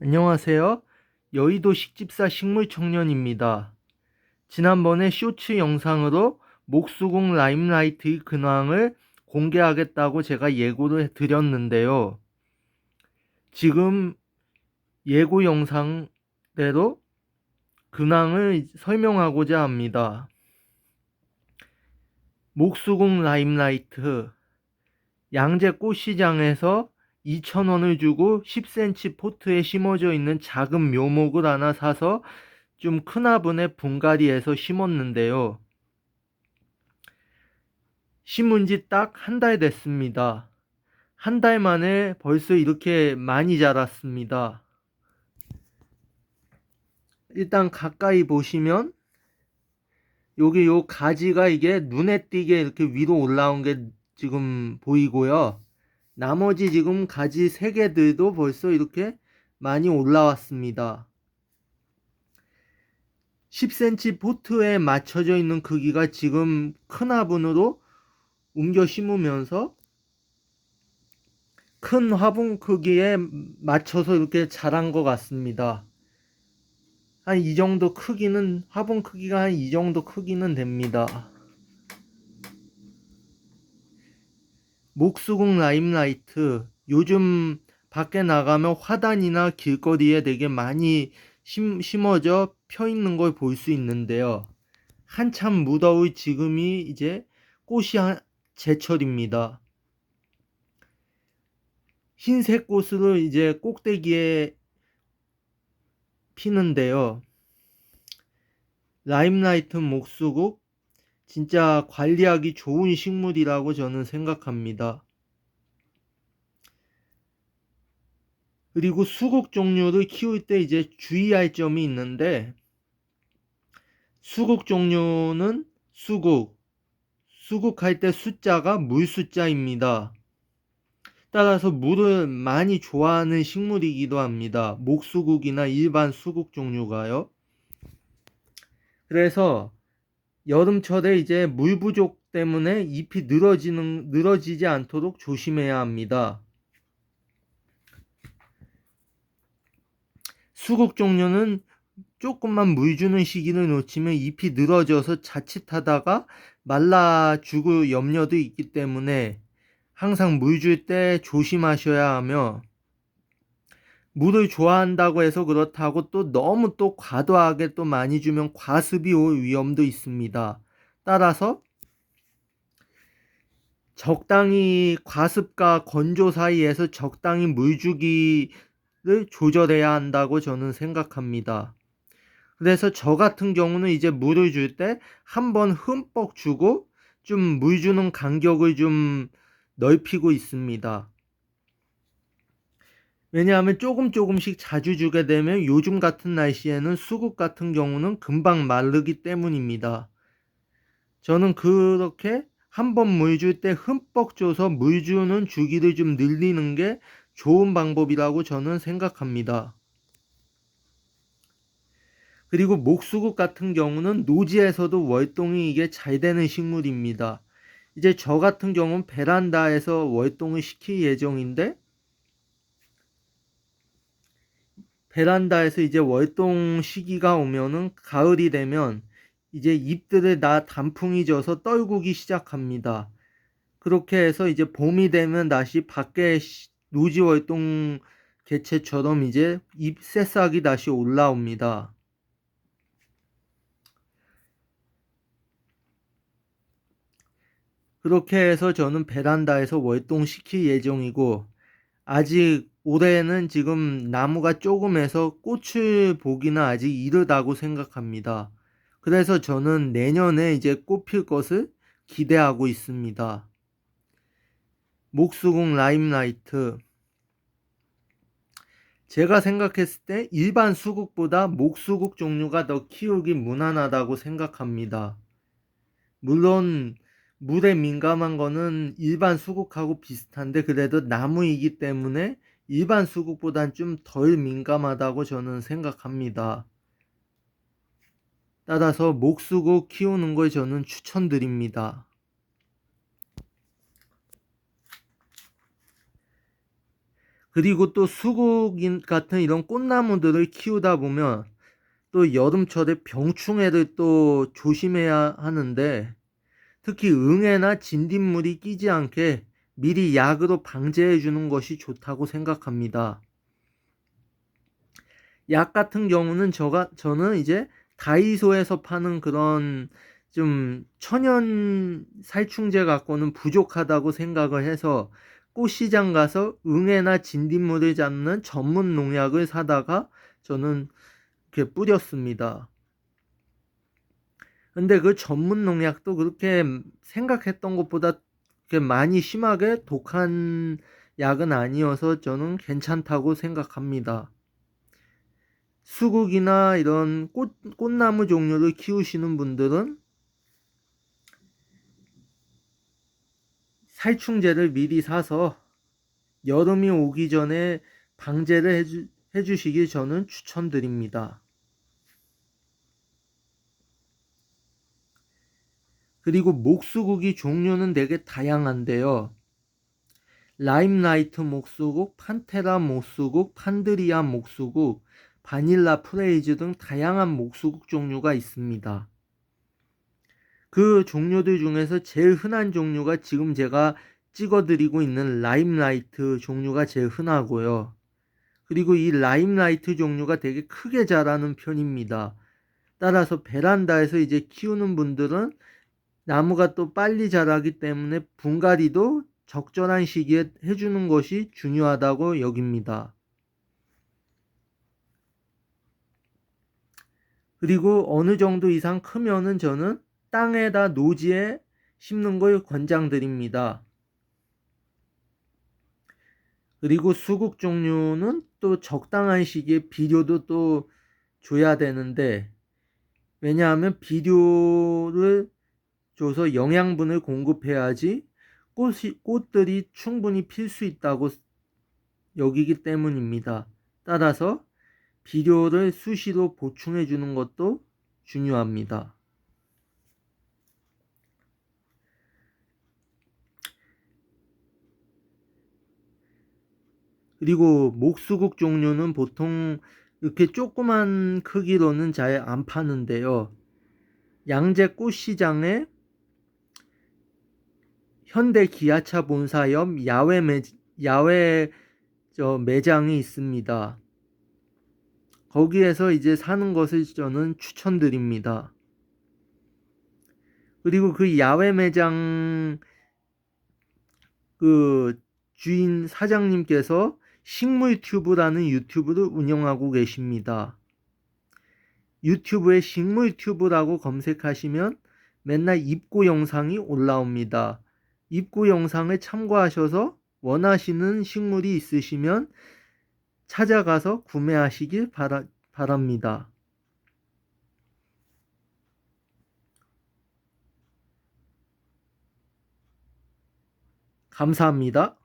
안녕하세요. 여의도 식집사 식물청년입니다. 지난번에 쇼츠 영상으로 목수공 라임라이트의 근황을 공개하겠다고 제가 예고를 드렸는데요. 지금 예고 영상대로 근황을 설명하고자 합니다. 목수공 라임라이트 양재 꽃시장에서 2,000원을 주고 10cm 포트에 심어져 있는 작은 묘목을 하나 사서 좀 큰 화분에 분갈이해서 심었는데요. 심은 지 딱 한 달 됐습니다. 한 달 만에 벌써 이렇게 많이 자랐습니다. 일단 가까이 보시면 여기 요 가지가 이게 눈에 띄게 이렇게 위로 올라온 게 지금 보이고요. 나머지 지금 가지 3개들도 벌써 이렇게 많이 올라왔습니다. 10cm 포트에 맞춰져 있는 크기가 지금 큰 화분으로 옮겨 심으면서 큰 화분 크기에 맞춰서 이렇게 자란 것 같습니다. 한 이 정도 크기는, 화분 크기가 한 이 정도 크기는 됩니다. 목수공 라임라이트, 요즘 밖에 나가면 화단이나 길거리에 되게 많이 심어져 펴 있는 걸 볼 수 있는데요. 한참 무더울 지금이 이제 꽃이 제철입니다. 흰색 꽃으로 이제 꼭대기에 피는데요. 라임라이트 목수국 진짜 관리하기 좋은 식물이라고 저는 생각합니다. 그리고 수국 종류를 키울 때 이제 주의할 점이 있는데, 수국 종류는 수국할 때 숫자가 물 숫자입니다. 따라서 물을 많이 좋아하는 식물이기도 합니다. 목수국이나 일반 수국 종류가요. 그래서 여름철에 이제 물 부족 때문에 잎이 늘어지지 않도록 조심해야 합니다. 수국 종류는 조금만 물 주는 시기를 놓치면 잎이 늘어져서 자칫하다가 말라 죽을 염려도 있기 때문에 항상 물 줄 때 조심하셔야 하며, 물을 좋아한다고 해서 그렇다고 또 너무 또 과도하게 또 많이 주면 과습이 올 위험도 있습니다. 따라서 적당히 과습과 건조 사이에서 적당히 물 주기를 조절해야 한다고 저는 생각합니다. 그래서 저 같은 경우는 이제 물을 줄 때 한 번 흠뻑 주고 좀 물 주는 간격을 좀 넓히고 있습니다. 왜냐하면 조금씩 자주 주게 되면 요즘 같은 날씨에는 수국 같은 경우는 금방 마르기 때문입니다. 저는 그렇게 한 번 물 줄 때 흠뻑 줘서 물 주는 주기를 좀 늘리는 게 좋은 방법이라고 저는 생각합니다. 그리고 목수국 같은 경우는 노지에서도 월동이 이게 잘 되는 식물입니다. 이제 저 같은 경우는 베란다에서 월동을 시킬 예정인데, 베란다에서 이제 월동 시기가 오면은 가을이 되면 이제 잎들을 다 단풍이 져서 떨구기 시작합니다. 그렇게 해서 이제 봄이 되면 다시 밖에 노지 월동 개체처럼 이제 잎 새싹이 다시 올라옵니다. 그렇게 해서 저는 베란다에서 월동시킬 예정이고, 아직 올해는 지금 나무가 조금해서 꽃을 보기는 아직 이르다고 생각합니다. 그래서 저는 내년에 이제 꽃 필 것을 기대하고 있습니다. 목수국 라임라이트, 제가 생각했을 때 일반 수국보다 목수국 종류가 더 키우기 무난하다고 생각합니다. 물론 물에 민감한 거는 일반 수국하고 비슷한데, 그래도 나무이기 때문에 일반 수국보단 좀 덜 민감하다고 저는 생각합니다. 따라서 목수국 키우는 걸 저는 추천드립니다. 그리고 또 수국 같은 이런 꽃나무들을 키우다 보면 또 여름철에 병충해를 또 조심해야 하는데, 특히 응애나 진딧물이 끼지 않게 미리 약으로 방제해 주는 것이 좋다고 생각합니다. 약 같은 경우는 저는 이제 다이소에서 파는 그런 좀 천연 살충제 갖고는 부족하다고 생각을 해서 꽃시장 가서 응애나 진딧물을 잡는 전문 농약을 사다가 저는 이렇게 뿌렸습니다. 근데 그 전문 농약도 그렇게 생각했던 것보다 그렇게 많이 심하게 독한 약은 아니어서 저는 괜찮다고 생각합니다. 수국이나 이런 꽃나무 종류를 키우시는 분들은 살충제를 미리 사서 여름이 오기 전에 방제를 해주시길 저는 추천드립니다. 그리고 목수국이 종류는 되게 다양한데요. 라임라이트 목수국, 판테라 목수국, 판드리아 목수국, 바닐라 프레이즈 등 다양한 목수국 종류가 있습니다. 그 종류들 중에서 제일 흔한 종류가 지금 제가 찍어드리고 있는 라임라이트 종류가 제일 흔하고요. 그리고 이 라임라이트 종류가 되게 크게 자라는 편입니다. 따라서 베란다에서 이제 키우는 분들은 나무가 또 빨리 자라기 때문에 분갈이도 적절한 시기에 해주는 것이 중요하다고 여깁니다. 그리고 어느 정도 이상 크면은 저는 땅에다 노지에 심는 걸 권장드립니다. 그리고 수국 종류는 또 적당한 시기에 비료도 또 줘야 되는데, 왜냐하면 비료를 줘서 영양분을 공급해야지 꽃들이 충분히 필 수 있다고 여기기 때문입니다. 따라서 비료를 수시로 보충해 주는 것도 중요합니다. 그리고 목수국 종류는 보통 이렇게 조그만 크기로는 잘 안 파는데요. 양재 꽃시장에 현대 기아차 본사 옆 야외 매장이 있습니다. 거기에서 이제 사는 것을 저는 추천드립니다. 그리고 그 야외 매장 그 주인 사장님께서 식물튜브라는 유튜브를 운영하고 계십니다. 유튜브에 식물튜브라고 검색하시면 맨날 입고 영상이 올라옵니다. 입고 영상을 참고하셔서 원하시는 식물이 있으시면 찾아가서 구매하시길 바랍니다. 감사합니다.